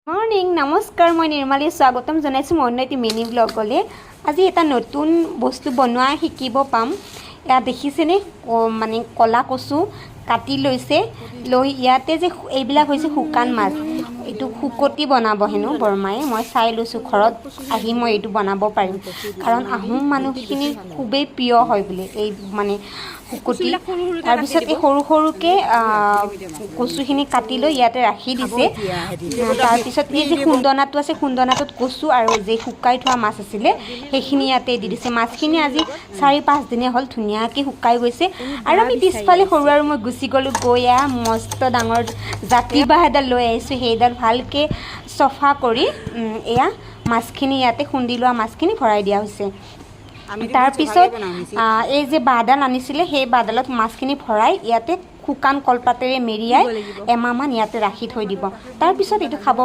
morning নমস্কাৰ মই নিৰ্মালী স্বাগতম জনাইছোঁ মই অন্য এটি মিনি ব্লগলৈ আজি এটা নতুন বস্তু বনোৱা শিকিব পাম এয়া দেখিছেনে মানে কলা কচু কাটি লৈছে লৈ ইয়াতে যে এইবিলাক হৈছে শুকান মাছ এইটো শুকতি বনাব হেনো বৰমায়ে মই চাই লৈছোঁ ঘৰত আহি মই এইটো বনাব পাৰিম কাৰণ আহোম মানুহখিনিৰ খুবেই প্ৰিয় হয় বুলি এই মানে শুকতি তাৰপিছত এই সৰু সৰুকৈ কচুখিনি কাটি লৈ ইয়াতে ৰাখি দিছে তাৰপিছত এই যে খুন্দনাটো আছে খুন্দনাটোত কচু আৰু যে শুকাই থোৱা মাছ আছিলে সেইখিনি ইয়াতে দি দিছে মাছখিনি আজি 4-5 দিনে হ'ল ধুনীয়াকৈ শুকাই গৈছে আৰু আমি পিছফালে সৰু আৰু মই গুচি গ'লোঁ গৈ মস্ত ডাঙৰ জাতি বাঁহ এডাল লৈ আহিছোঁ সেইডাল ভালকৈ চফা কৰি এয়া মাছখিনি ইয়াতে খুন্দি লোৱা মাছখিনি ভৰাই দিয়া হৈছে তাৰপিছত এই যে বাঁহডাল আনিছিলে সেই বাঁহডালত মাছখিনি ভৰাই ইয়াতে শুকান কলপাতেৰে মেৰিয়াই এমাহমান ইয়াতে ৰাখি থৈ দিব তাৰপিছত এইটো খাব